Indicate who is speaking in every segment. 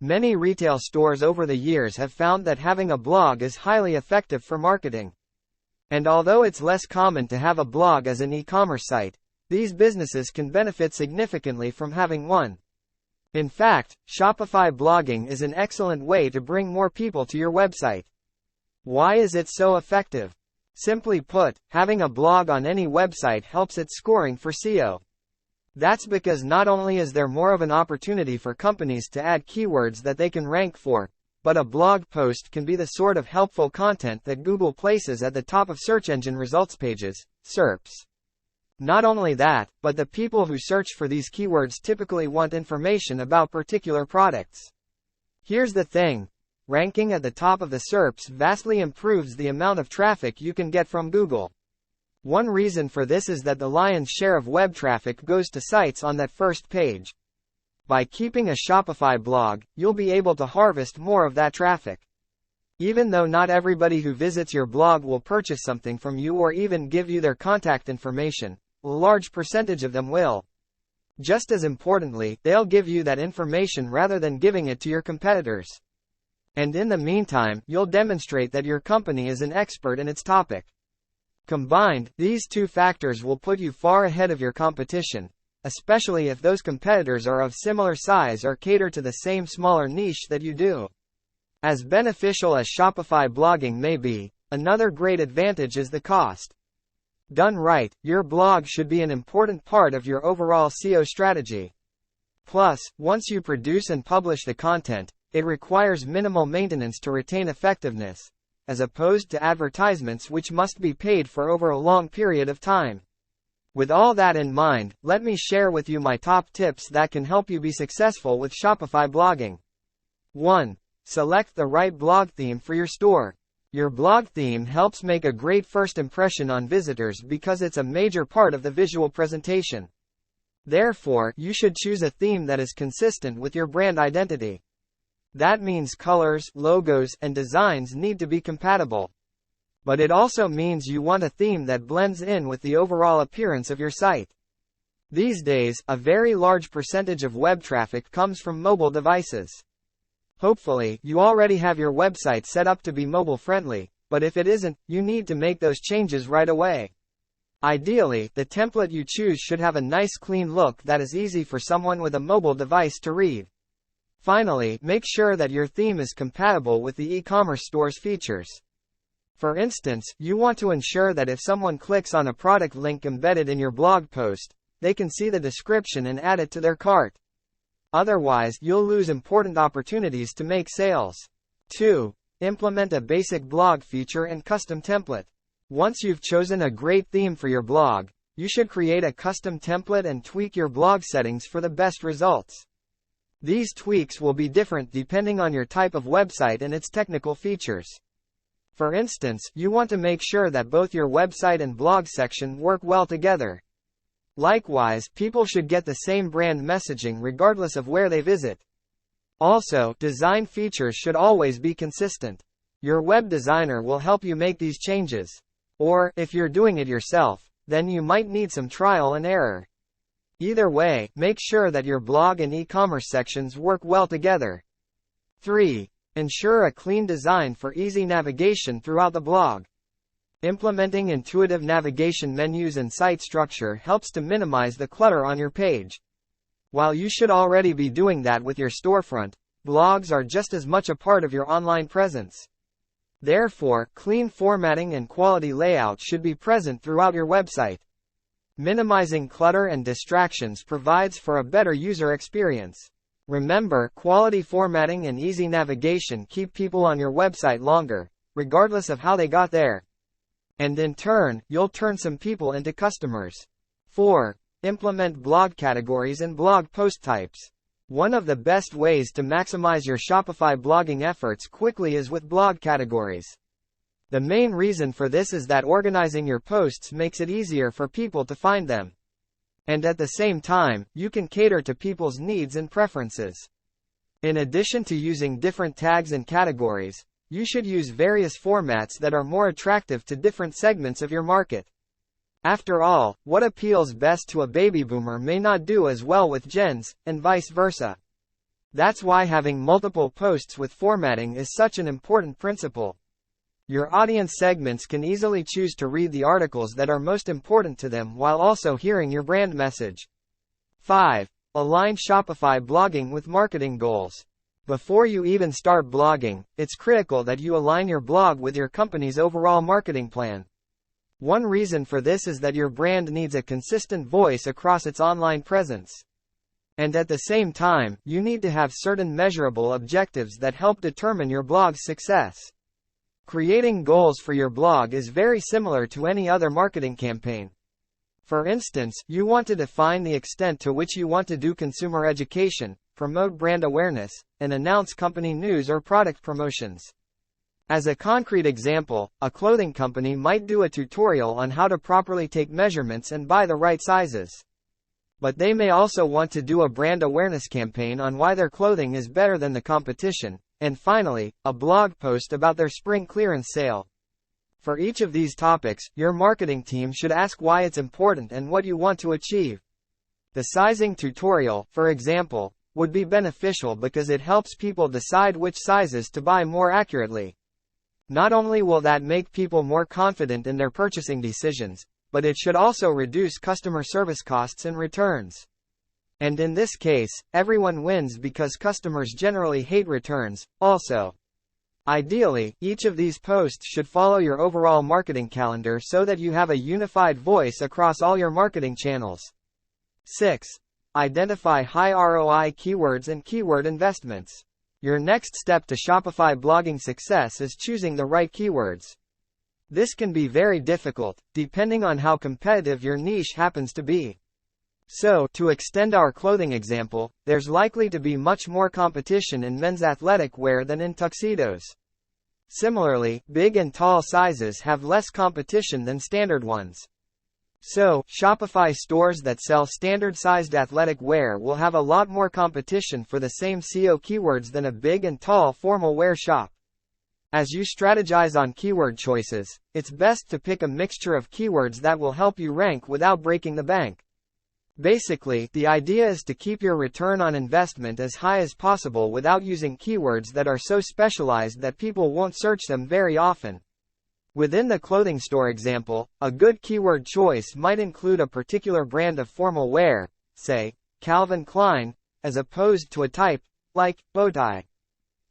Speaker 1: Many retail stores over the years have found that having a blog is highly effective for marketing. And although it's less common to have a blog as an e-commerce site, these businesses can benefit significantly from having one. In fact, Shopify blogging is an excellent way to bring more people to your website. Why is it so effective? Simply put, having a blog on any website helps its scoring for SEO. That's because not only is there more of an opportunity for companies to add keywords that they can rank for, but a blog post can be the sort of helpful content that Google places at the top of search engine results pages, SERPs. Not only that, but the people who search for these keywords typically want information about particular products. Here's the thing. Ranking at the top of the SERPs vastly improves the amount of traffic you can get from Google. One reason for this is that the lion's share of web traffic goes to sites on that first page. By keeping a Shopify blog, you'll be able to harvest more of that traffic. Even though not everybody who visits your blog will purchase something from you or even give you their contact information, a large percentage of them will. Just as importantly, they'll give you that information rather than giving it to your competitors. And in the meantime, you'll demonstrate that your company is an expert in its topic. Combined, these two factors will put you far ahead of your competition, especially if those competitors are of similar size or cater to the same smaller niche that you do. As beneficial as Shopify blogging may be, another great advantage is the cost. Done right, your blog should be an important part of your overall SEO strategy. Plus, once you produce and publish the content, it requires minimal maintenance to retain effectiveness, as opposed to advertisements which must be paid for over a long period of time. With all that in mind, let me share with you my top tips that can help you be successful with Shopify blogging. 1. Select the right blog theme for your store. Your blog theme helps make a great first impression on visitors because it's a major part of the visual presentation. Therefore, you should choose a theme that is consistent with your brand identity. That means colors, logos, and designs need to be compatible. But it also means you want a theme that blends in with the overall appearance of your site. These days, a very large percentage of web traffic comes from mobile devices. Hopefully, you already have your website set up to be mobile-friendly, but if it isn't, you need to make those changes right away. Ideally, the template you choose should have a nice clean look that is easy for someone with a mobile device to read. Finally, make sure that your theme is compatible with the e-commerce store's features. For instance, you want to ensure that if someone clicks on a product link embedded in your blog post, they can see the description and add it to their cart. Otherwise, you'll lose important opportunities to make sales. 2. Implement a basic blog feature and custom template. Once you've chosen a great theme for your blog, you should create a custom template and tweak your blog settings for the best results. These tweaks will be different depending on your type of website and its technical features. For instance, you want to make sure that both your website and blog section work well together. Likewise, people should get the same brand messaging regardless of where they visit. Also, design features should always be consistent. Your web designer will help you make these changes. Or, if you're doing it yourself, then you might need some trial and error. Either way, make sure that your blog and e-commerce sections work well together. 3. Ensure a clean design for easy navigation throughout the blog. Implementing intuitive navigation menus and site structure helps to minimize the clutter on your page. While you should already be doing that with your storefront, blogs are just as much a part of your online presence. Therefore, clean formatting and quality layout should be present throughout your website. Minimizing clutter and distractions provides for a better user experience. Remember, quality formatting and easy navigation keep people on your website longer, regardless of how they got there. And in turn, you'll turn some people into customers. 4. Implement blog categories and blog post types. One of the best ways to maximize your Shopify blogging efforts quickly is with blog categories. The main reason for this is that organizing your posts makes it easier for people to find them. And at the same time, you can cater to people's needs and preferences. In addition to using different tags and categories, you should use various formats that are more attractive to different segments of your market. After all, what appeals best to a baby boomer may not do as well with Gens, and vice versa. That's why having multiple posts with formatting is such an important principle. Your audience segments can easily choose to read the articles that are most important to them while also hearing your brand message. 5. Align Shopify blogging with marketing goals. Before you even start blogging, it's critical that you align your blog with your company's overall marketing plan. One reason for this is that your brand needs a consistent voice across its online presence. And at the same time, you need to have certain measurable objectives that help determine your blog's success. Creating goals for your blog is very similar to any other marketing campaign. For instance, you want to define the extent to which you want to do consumer education, promote brand awareness, and announce company news or product promotions. As a concrete example, a clothing company might do a tutorial on how to properly take measurements and buy the right sizes. But they may also want to do a brand awareness campaign on why their clothing is better than the competition, and finally, a blog post about their spring clearance sale. For each of these topics, your marketing team should ask why it's important and what you want to achieve. The sizing tutorial, for example, would be beneficial because it helps people decide which sizes to buy more accurately. Not only will that make people more confident in their purchasing decisions, but it should also reduce customer service costs and returns. And in this case, everyone wins because customers generally hate returns, also. Ideally, each of these posts should follow your overall marketing calendar so that you have a unified voice across all your marketing channels. 6. Identify high ROI keywords and keyword investments. Your next step to Shopify blogging success is choosing the right keywords. This can be very difficult, depending on how competitive your niche happens to be. So, to extend our clothing example, there's likely to be much more competition in men's athletic wear than in tuxedos. Similarly, big and tall sizes have less competition than standard ones. So, Shopify stores that sell standard-sized athletic wear will have a lot more competition for the same SEO keywords than a big and tall formal wear shop. As you strategize on keyword choices, it's best to pick a mixture of keywords that will help you rank without breaking the bank. Basically, the idea is to keep your return on investment as high as possible without using keywords that are so specialized that people won't search them very often. Within the clothing store example, a good keyword choice might include a particular brand of formal wear, say, Calvin Klein, as opposed to a type, like, bow tie.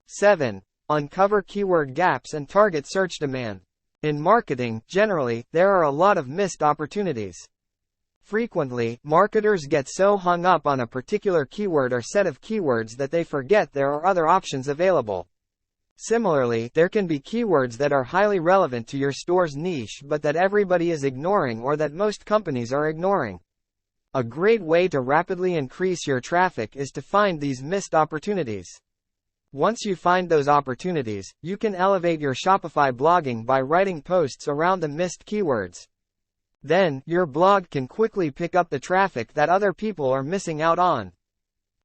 Speaker 1: 7. Uncover keyword gaps and target search demand. In marketing, generally, there are a lot of missed opportunities. Frequently, marketers get so hung up on a particular keyword or set of keywords that they forget there are other options available. Similarly, there can be keywords that are highly relevant to your store's niche but that everybody is ignoring or that most companies are ignoring. A great way to rapidly increase your traffic is to find these missed opportunities. Once you find those opportunities, you can elevate your Shopify blogging by writing posts around the missed keywords. Then, your blog can quickly pick up the traffic that other people are missing out on.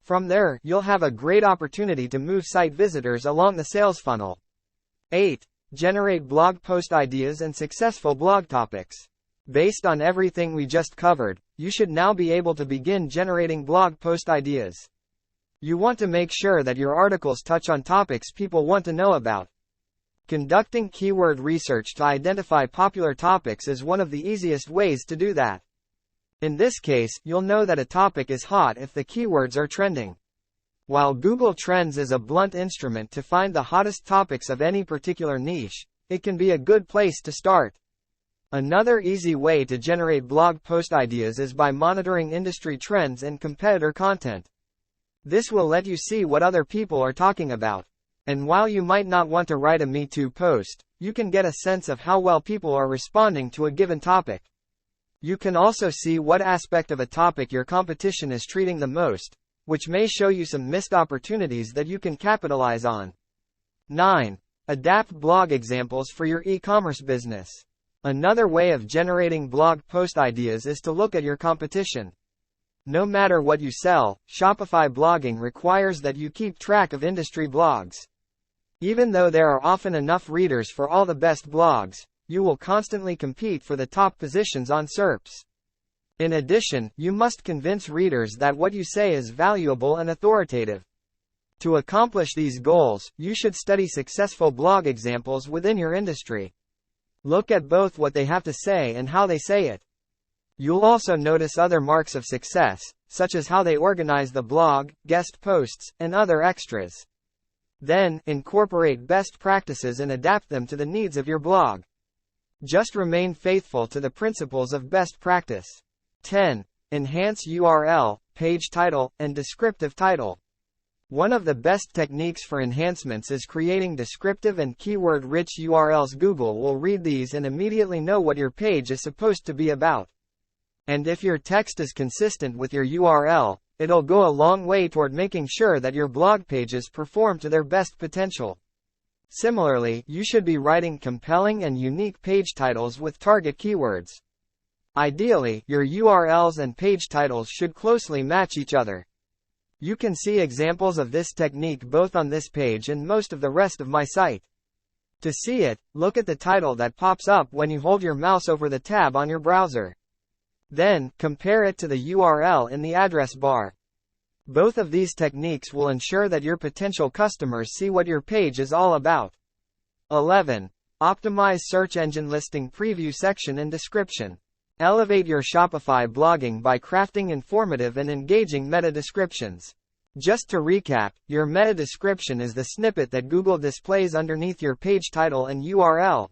Speaker 1: From there, you'll have a great opportunity to move site visitors along the sales funnel. 8. Generate blog post ideas and successful blog topics. Based on everything we just covered, you should now be able to begin generating blog post ideas. You want to make sure that your articles touch on topics people want to know about. Conducting keyword research to identify popular topics is one of the easiest ways to do that. In this case, you'll know that a topic is hot if the keywords are trending. While Google Trends is a blunt instrument to find the hottest topics of any particular niche, it can be a good place to start. Another easy way to generate blog post ideas is by monitoring industry trends and competitor content. This will let you see what other people are talking about. And while you might not want to write a Me Too post, you can get a sense of how well people are responding to a given topic. You can also see what aspect of a topic your competition is treating the most, which may show you some missed opportunities that you can capitalize on. 9. Adapt blog examples for your e-commerce business. Another way of generating blog post ideas is to look at your competition. No matter what you sell, Shopify blogging requires that you keep track of industry blogs. Even though there are often enough readers for all the best blogs, you will constantly compete for the top positions on SERPs. In addition, you must convince readers that what you say is valuable and authoritative. To accomplish these goals, you should study successful blog examples within your industry. Look at both what they have to say and how they say it. You'll also notice other marks of success, such as how they organize the blog, guest posts, and other extras. Then, incorporate best practices and adapt them to the needs of your blog. Just remain faithful to the principles of best practice. 10. Enhance URL, page title, and descriptive title. One of the best techniques for enhancements is creating descriptive and keyword-rich URLs. Google will read these and immediately know what your page is supposed to be about. And if your text is consistent with your URL, it'll go a long way toward making sure that your blog pages perform to their best potential. Similarly, you should be writing compelling and unique page titles with target keywords. Ideally, your URLs and page titles should closely match each other. You can see examples of this technique both on this page and most of the rest of my site. To see it, look at the title that pops up when you hold your mouse over the tab on your browser. Then, compare it to the URL in the address bar. Both of these techniques will ensure that your potential customers see what your page is all about. 11. Optimize search engine listing preview section and description. Elevate your Shopify blogging by crafting informative and engaging meta descriptions. Just to recap, your meta description is the snippet that Google displays underneath your page title and URL.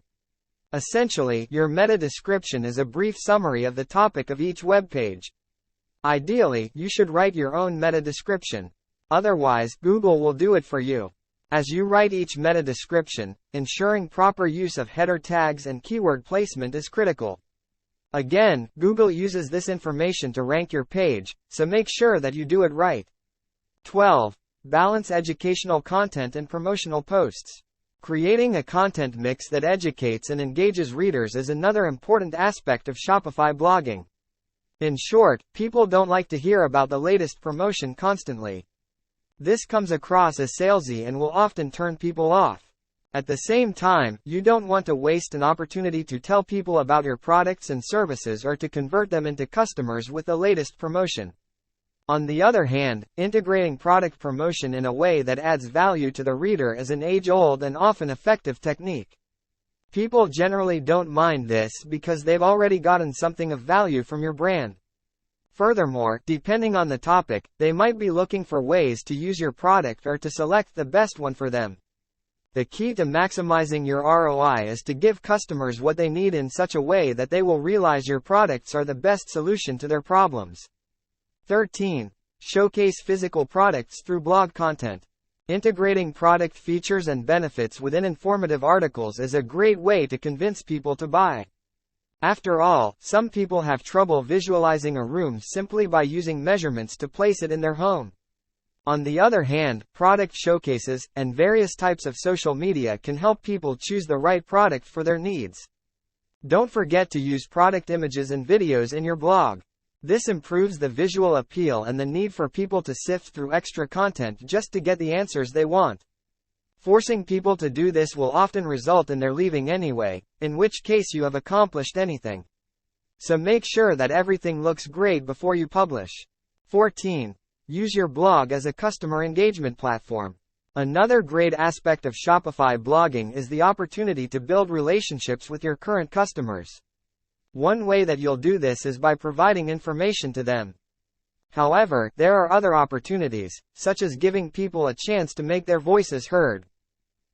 Speaker 1: Essentially, your meta description is a brief summary of the topic of each web page. Ideally, you should write your own meta description. Otherwise, Google will do it for you. As you write each meta description, ensuring proper use of header tags and keyword placement is critical. Again, Google uses this information to rank your page, so make sure that you do it right. 12. Balance educational content and promotional posts. Creating a content mix that educates and engages readers is another important aspect of Shopify blogging. In short, people don't like to hear about the latest promotion constantly. This comes across as salesy and will often turn people off. At the same time, you don't want to waste an opportunity to tell people about your products and services or to convert them into customers with the latest promotion. On the other hand, integrating product promotion in a way that adds value to the reader is an age-old and often effective technique. People generally don't mind this because they've already gotten something of value from your brand. Furthermore, depending on the topic, they might be looking for ways to use your product or to select the best one for them. The key to maximizing your ROI is to give customers what they need in such a way that they will realize your products are the best solution to their problems. 13. Showcase physical products through blog content. Integrating product features and benefits within informative articles is a great way to convince people to buy. After all, some people have trouble visualizing a room simply by using measurements to place it in their home. On the other hand, product showcases and various types of social media can help people choose the right product for their needs. Don't forget to use product images and videos in your blog. This improves the visual appeal and the need for people to sift through extra content just to get the answers they want. Forcing people to do this will often result in their leaving anyway, in which case you have accomplished anything. So make sure that everything looks great before you publish. 14. Use your blog as a customer engagement platform. Another great aspect of Shopify blogging is the opportunity to build relationships with your current customers. One way that you'll do this is by providing information to them. However, there are other opportunities, such as giving people a chance to make their voices heard.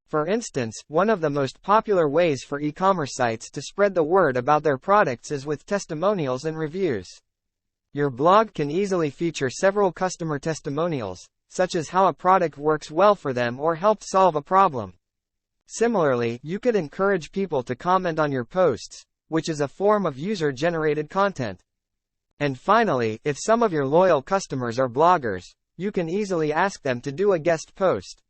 Speaker 1: For instance, one of the most popular ways for e-commerce sites to spread the word about their products is with testimonials and reviews. Your blog can easily feature several customer testimonials, such as how a product works well for them or helped solve a problem. Similarly, you could encourage people to comment on your posts, which is a form of user-generated content. And finally, if some of your loyal customers are bloggers, you can easily ask them to do a guest post.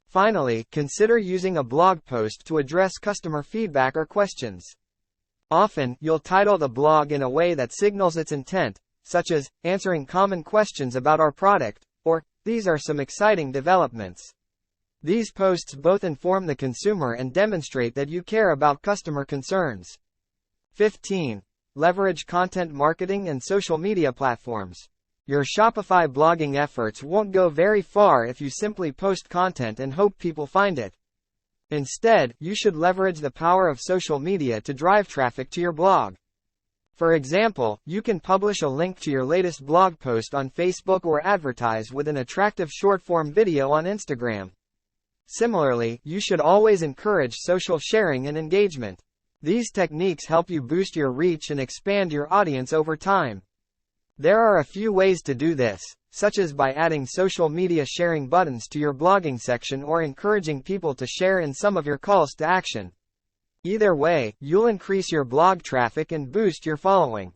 Speaker 1: Finally, consider using a blog post to address customer feedback or questions. Often, you'll title the blog in a way that signals its intent, such as, answering common questions about our product, or, these are some exciting developments. These posts both inform the consumer and demonstrate that you care about customer concerns. 15. Leverage content marketing and social media platforms. Your Shopify blogging efforts won't go very far if you simply post content and hope people find it. Instead, you should leverage the power of social media to drive traffic to your blog. For example, you can publish a link to your latest blog post on Facebook or advertise with an attractive short-form video on Instagram. Similarly, you should always encourage social sharing and engagement. These techniques help you boost your reach and expand your audience over time. There are a few ways to do this, such as by adding social media sharing buttons to your blogging section or encouraging people to share in some of your calls to action. Either way, you'll increase your blog traffic and boost your following.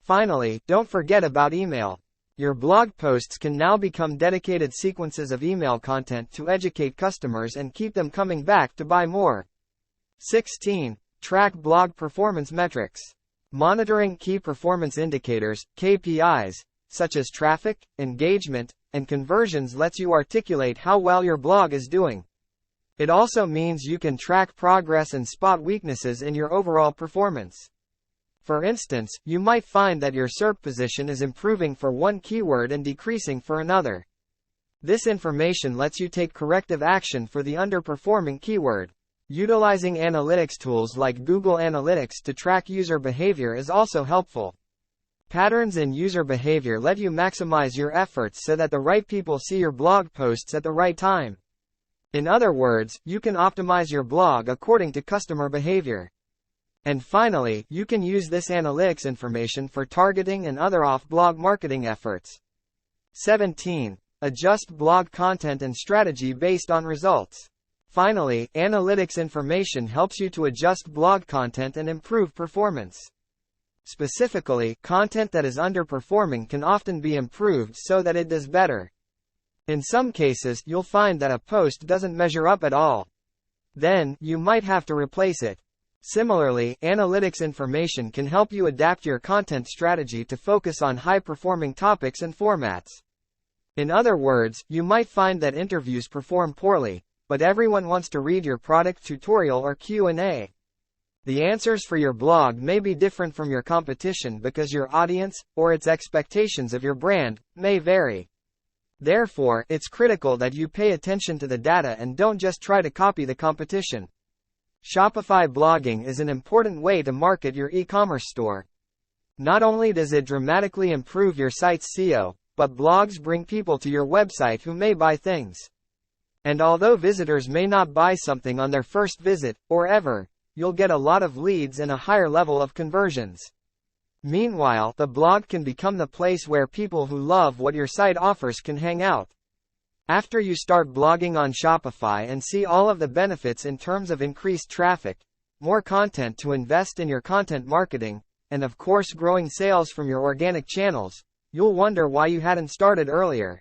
Speaker 1: Finally, don't forget about email. Your blog posts can now become dedicated sequences of email content to educate customers and keep them coming back to buy more. 16. Track blog performance metrics. Monitoring key performance indicators, KPIs, such as traffic, engagement, and conversions lets you articulate how well your blog is doing. It also means you can track progress and spot weaknesses in your overall performance. For instance, you might find that your SERP position is improving for one keyword and decreasing for another. This information lets you take corrective action for the underperforming keyword. Utilizing analytics tools like Google Analytics to track user behavior is also helpful. Patterns in user behavior let you maximize your efforts so that the right people see your blog posts at the right time. In other words, you can optimize your blog according to customer behavior. And finally, you can use this analytics information for targeting and other off-blog marketing efforts. 17. Adjust blog content and strategy based on results. Finally, analytics information helps you to adjust blog content and improve performance. Specifically, content that is underperforming can often be improved so that it does better. In some cases, you'll find that a post doesn't measure up at all. Then, you might have to replace it. Similarly, analytics information can help you adapt your content strategy to focus on high-performing topics and formats. In other words, you might find that interviews perform poorly, but everyone wants to read your product tutorial or Q&A. The answers for your blog may be different from your competition because your audience, or its expectations of your brand, may vary. Therefore, it's critical that you pay attention to the data and don't just try to copy the competition. Shopify blogging is an important way to market your e-commerce store. Not only does it dramatically improve your site's SEO, but blogs bring people to your website who may buy things. And although visitors may not buy something on their first visit, or ever, you'll get a lot of leads and a higher level of conversions. Meanwhile, the blog can become the place where people who love what your site offers can hang out. After you start blogging on Shopify and see all of the benefits in terms of increased traffic, more content to invest in your content marketing, and of course growing sales from your organic channels, you'll wonder why you hadn't started earlier.